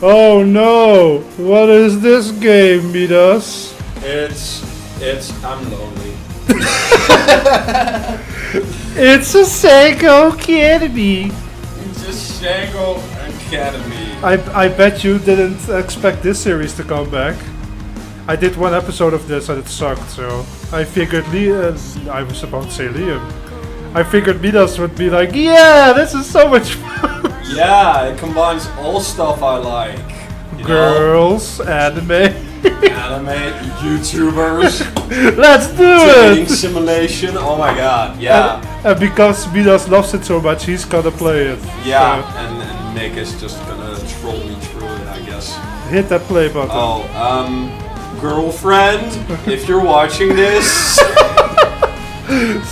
Oh no! What is this game, Midas? I'm lonely. It's Asagao Academy! It's Asagao Academy. I bet you didn't expect this series to come back. I did one episode of this and it sucked, so I figured I was about to say Liam. I figured Midas would be like, yeah, this is so much fun! Yeah, it combines all stuff I like. Girls, anime. Anime, YouTubers. Let's do Dating it! simulation, oh my god, yeah. And because Midas loves it so much, he's gonna play it. Yeah, So and Nick is just gonna troll me through it, I guess. hit that play button. Oh, girlfriend, if you're watching this,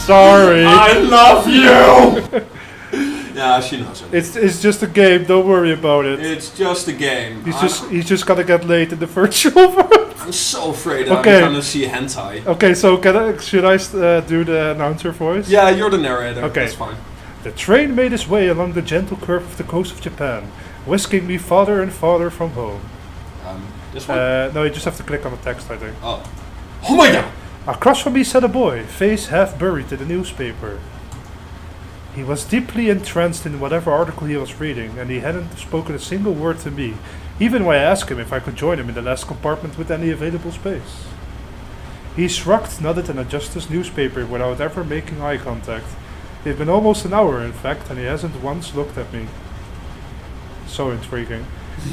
Sorry. I love you! Yeah, she knows it. It's just a game, don't worry about it. It's just a game. He's just gonna get laid in the virtual world. I'm so afraid Okay. I'm gonna see hentai. Okay, so should I do the announcer voice? Yeah, you're the narrator. Okay. That's fine. The train made its way along the gentle curve of the coast of Japan, whisking me farther and farther from home. This one? No, you just have to click on the text, I think. Oh my god! Across from me sat a boy, face half buried in the newspaper. He was deeply entranced in whatever article he was reading, and he hadn't spoken a single word to me, even when I asked him if I could join him in the last compartment with any available space. He shrugged, nodded, and adjusted his newspaper without ever making eye contact. It had been almost an hour, in fact, and he hasn't once looked at me. So intriguing.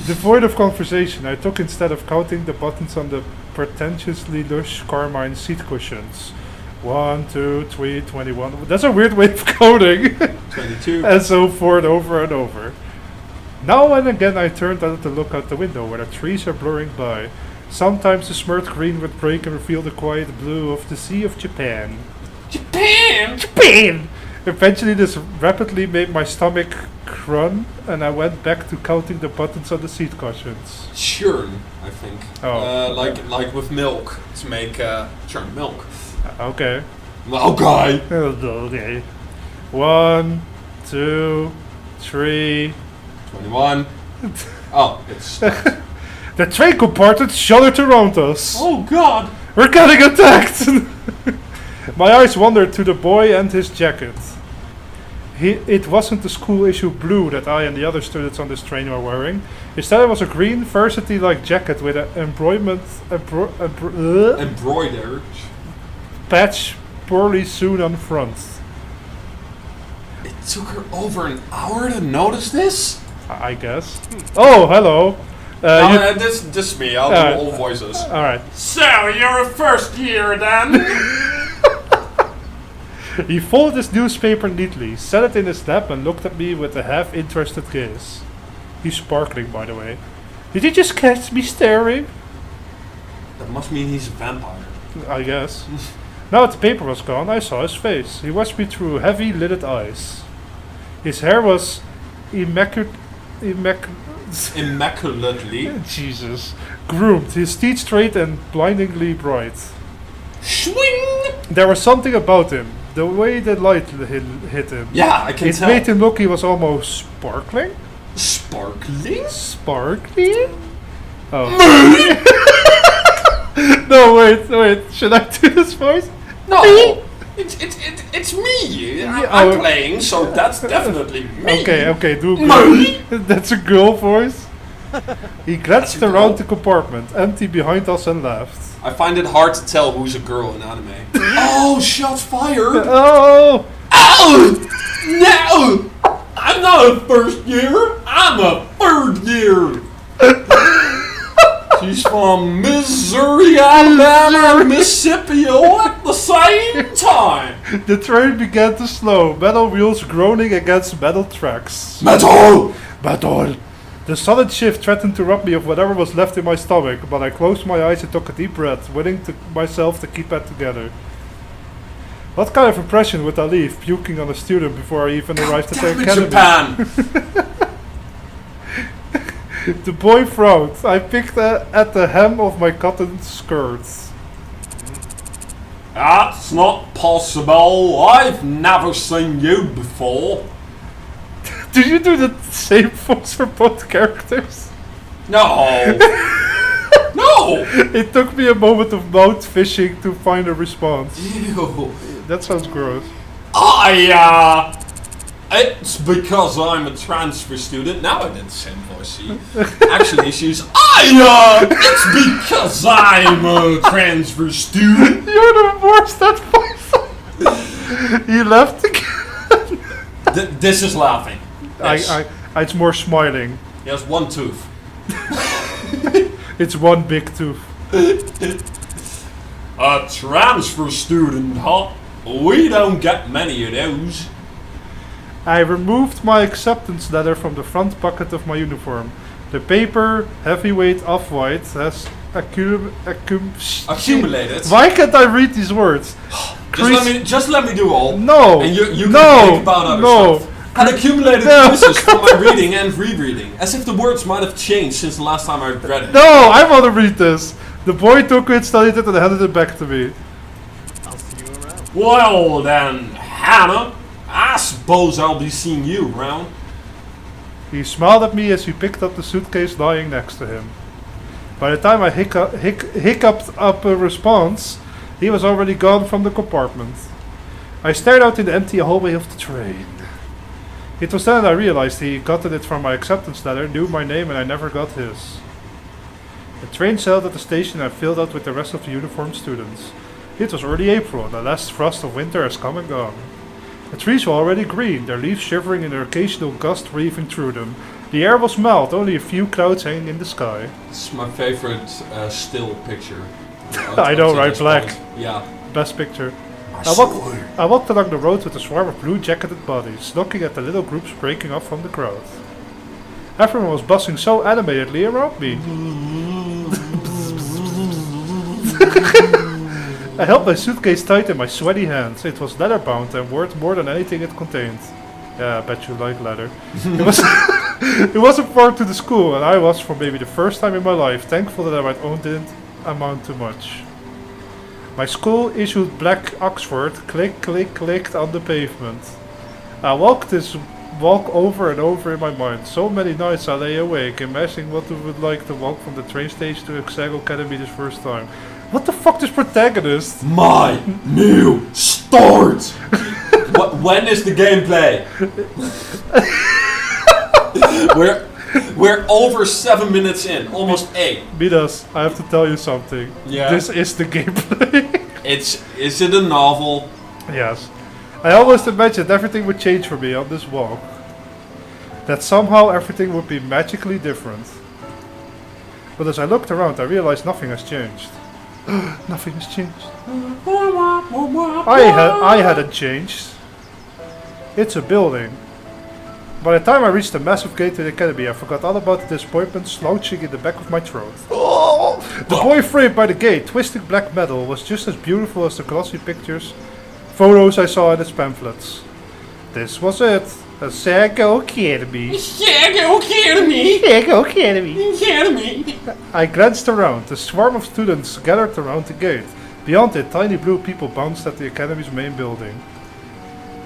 Devoid of conversation, I took instead of counting the buttons on the pretentiously lush carmine seat cushions. 1, 2, 3, 21. That's a weird way of counting. 22. And so forth over and over. Now and again I turned out to look out the window where the trees are blurring by. Sometimes the smirk green would break and reveal the quiet blue of the Sea of Japan. Japan! Japan! Eventually this rapidly made my stomach crun and I went back to counting the buttons on the seat cushions. Churn, I think. Oh. Like with milk. To make churn milk. Okay. Okay. Okay. 1, 2, 3. 21. Oh, it's stopped. The train compartment shuddered around us. Oh god! We're getting attacked! My eyes wandered to the boy and his jacket. It wasn't the school issue blue that I and the other students on this train were wearing. Instead it was a green varsity-like jacket with an Embroidered. patch poorly sewn on front. It took her over an hour to notice this? I guess. Oh, hello. This is me. I'll do all voices. Alright. So, you're a first year then? He folded his newspaper neatly, set it in his lap and looked at me with a half-interested gaze. He's sparkling, by the way. Did you just catch me staring? That must mean he's a vampire. I guess. Now that the paper was gone, I saw his face. He watched me through heavy-lidded eyes. His hair was Immaculately. Jesus. Groomed, his teeth straight and blindingly bright. Swing! There was something about him. The way the light hit him. Yeah, I can It tell. made him look he was almost sparkling? Sparkling? Sparkling? Oh. No, wait. Should I do this voice? No! It's me! I'm playing, so that's definitely me! Okay, do Me? That's a girl voice. He glanced That's a around girl? the compartment, empty behind us, and laughed. I find it hard to tell who's a girl in anime. Oh, shots fired! Oh! Oh! No! I'm not a first year, I'm a third year! She's from Missouri, Alabama, and Mississippi all at the same time! The train began to slow, metal wheels groaning against metal tracks. Metal! Metal! The sudden shift threatened to rob me of whatever was left in my stomach, but I closed my eyes and took a deep breath, willing myself to keep it together. What kind of impression would I leave, puking on a student before I even arrived at the academy? Japan! The boy frowned. I picked at the hem of my cotton skirt. That's not possible. I've never seen you before. Did you do the same voice for both characters? No! No! It took me a moment of mouth fishing to find a response. Ew. That sounds gross. It's because I'm a transfer student. Now I didn't say voicey. Actually, she's it's because I'm a transfer student. You're the worst at voice. You left again. This is laughing. It's more smiling. He has one tooth. It's one big tooth. A transfer student, huh? We don't get many of those. I removed my acceptance letter from the front pocket of my uniform. The paper, heavyweight off-white, has Accumulated. Why can't I read these words? Just let me do all. No. And you can no. think about other No. stuff. Had accumulated quizzes for my reading and rereading, as if the words might have changed since the last time I read it. No, I want to read this. The boy took it, studied it, and handed it back to me. I'll see you around. Well then, Hannah, I suppose I'll be seeing you around. He smiled at me as he picked up the suitcase lying next to him. By the time I hiccuped up a response, he was already gone from the compartment. I stared out in the empty hallway of the train. It was then I realized he gotten it from my acceptance letter, knew my name, and I never got his. The train sailed at the station and I filled out with the rest of the uniformed students. It was early April, and the last frost of winter has come and gone. The trees were already green, their leaves shivering and an occasional gust weaving through them. The air was mild, only a few clouds hanging in the sky. This is my favorite still picture. I know, right? Black. Point. Yeah. Best picture. I walked along the road with a swarm of blue-jacketed bodies, looking at the little groups breaking off from the crowd. Everyone was buzzing so animatedly around me. I held my suitcase tight in my sweaty hands. It was leather-bound and worth more than anything it contained. Yeah, I bet you like leather. It was important to the school, and I was, for maybe the first time in my life, thankful that my own didn't amount to much. My school issued black Oxford clicked on the pavement. I walked this walk over and over in my mind. So many nights I lay awake, imagining what it would like to walk from the train station to Asagao Academy this first time. What the fuck is protagonist? My new start! When is the gameplay? We're over 7 minutes in, almost 8. Midas, I have to tell you something. Yeah. This is the gameplay. Is it a novel? Yes. I almost imagined everything would change for me on this walk. That somehow everything would be magically different. But as I looked around, I realized nothing has changed. Nothing has changed. I hadn't changed. It's a building. By the time I reached the massive gate to the academy, I forgot all about the disappointment slouching in the back of my throat. The boy framed by the gate, twisting black metal, was just as beautiful as the glossy photos I saw in its pamphlets. This was it. Asagao Academy. Asagao Academy! Asagao Academy. Academy! I glanced around. A swarm of students gathered around the gate. Beyond it, tiny blue people bounced at the academy's main building.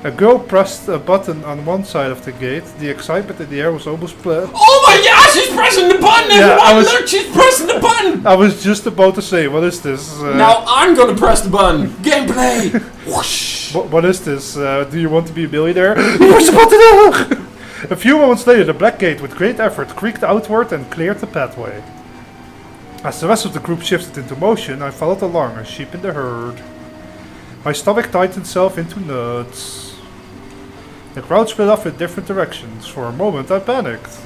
A girl pressed a button on one side of the gate. The excitement in the air was almost Oh my gosh, she's pressing the button! Everyone, look, she's pressing the button! I was just about to say, what is this? Now I'm gonna press the button. Gameplay! Whoosh! What is this? Do you want to be a millionaire? Push the button! A few moments later, the black gate, with great effort, creaked outward and cleared the pathway. As the rest of the group shifted into motion, I followed along, a sheep in the herd. My stomach tightened itself into knots. The crowd split off in different directions. For a moment, I panicked.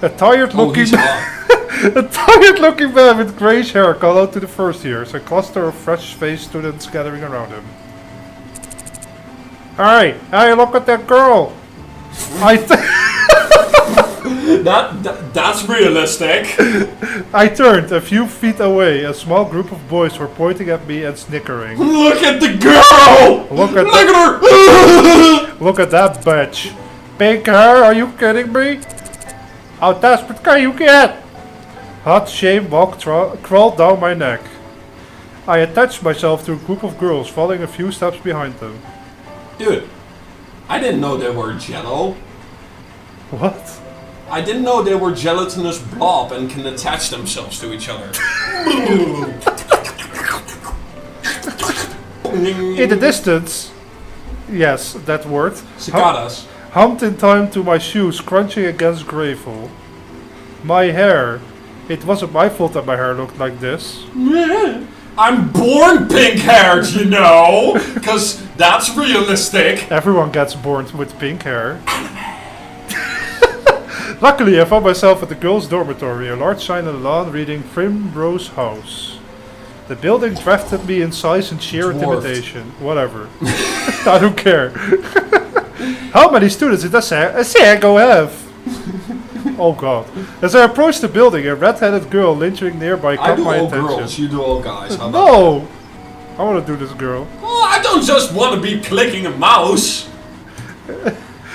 A tired-looking man with greyish hair called out to the first years, a cluster of fresh-faced students gathering around him. Hey, look at that girl! That's realistic. I turned. A few feet away, a small group of boys were pointing at me and snickering. Look at the girl! Look at her! Look at that bitch. Pink hair, are you kidding me? How desperate can you get? Hot shame crawled down my neck. I attached myself to a group of girls, following a few steps behind them. Dude, I didn't know they were jello. What? I didn't know they were gelatinous blob and can attach themselves to each other. In the distance, yes, that word, Cicadas. hummed in time to my shoes crunching against gravel. My hair. It wasn't my fault that my hair looked like this. I'm born pink-haired, you know, because that's realistic. Everyone gets born with pink hair. Luckily, I found myself at the girls' dormitory, a large sign on the lawn reading Primrose House. The building drafted me in size and sheer intimidation. Whatever. I don't care. How many students did Asagao have? Oh god. As I approached the building, a red-headed girl lingering nearby caught my attention. I do all girls, you do all guys. How about No! I want to do this girl. Oh, I don't just want to be clicking a mouse.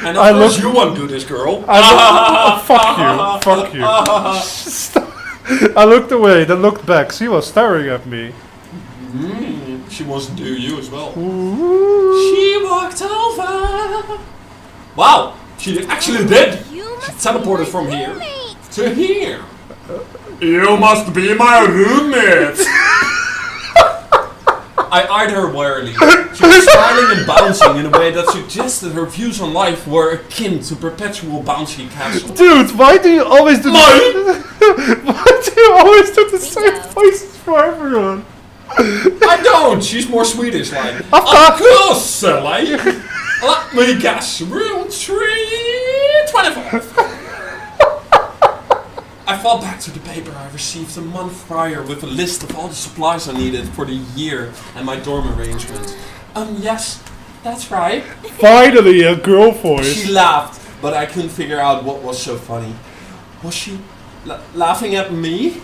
And of I course look- you want to do this, girl. Fuck you. Stop. I looked away, then looked back. She was staring at me. She wants to do you as well. Ooh. She walked over. Wow, she actually did. She teleported from here to here. You must be my roommate. I eyed her warily. She was smiling and bouncing in a way that suggested her views on life were akin to perpetual bouncy castle. Dude, why do you always do the same voices for everyone? I don't. She's more Swedish, like. Of course, silly. Let me guess. Room 325. I fell back to the paper I received a month prior with a list of all the supplies I needed for the year and my dorm arrangement. Yes, that's right. Finally, a girl voice. She laughed, but I couldn't figure out what was so funny. Was she laughing at me?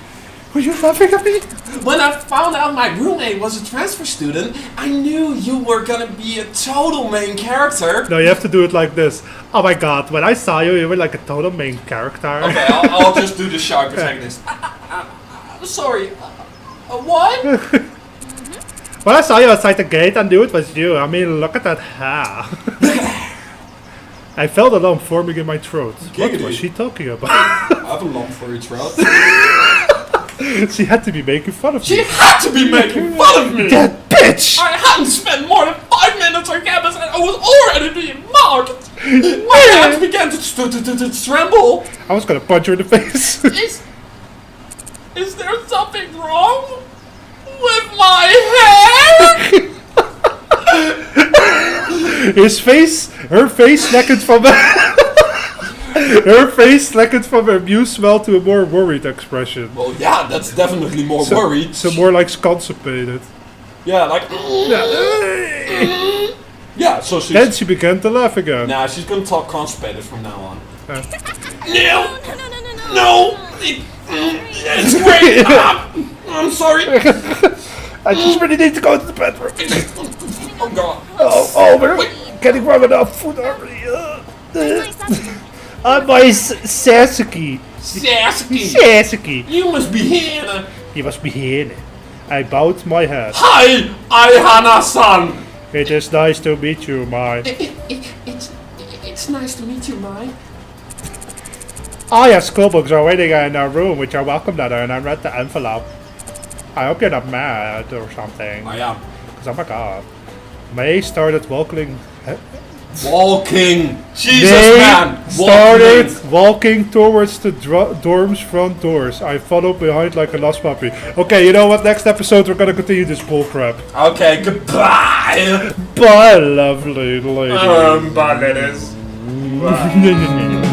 Were you laughing at me? When I found out my roommate was a transfer student, I knew you were gonna be a total main character. No, you have to do it like this. Oh my god, when I saw you, you were like a total main character. Okay, I'll just do the shy protagonist. Sorry, what? When I saw you outside the gate, I knew it was you. I mean, look at that hair. I felt a lump forming in my throat. What Giggity. was she talking about? I have a lump for each throat. She had to be making fun of me. She had to be making fun of me! That bitch! I hadn't spent more than 5 minutes on campus and I was already being mocked! My hands began to tremble! I was gonna punch her in the face. Is there something wrong with my hair? Her face slackened from her face slackened from her amused smile to a more worried expression. Well, yeah, that's definitely more worried. So more like constipated. Yeah, like. Yeah, so she's. Then she began to laugh again. Nah, she's gonna talk constipated from now on. Uh. No! It's great! I'm sorry! I just really need to go to the bathroom. Oh god. Oh, we're getting wrong enough food already. My Sasuke. Sasuke! You must be here! He must be here. I bowed my head. Hi! Aihana-san! It is nice to meet you, Mai. It's nice to meet you, Mai. All your schoolbooks are waiting in our room with your welcome letter, and I read the envelope. I hope you're not mad or something. I am. Because, oh my god. May started walking. Walking! Jesus, They man! started walking towards the dorm's front doors. I followed behind like a lost puppy. Okay, you know what? Next episode we're gonna continue this bullcrap. Okay, goodbye! Bye, lovely lady. Bye, ladies. Bye.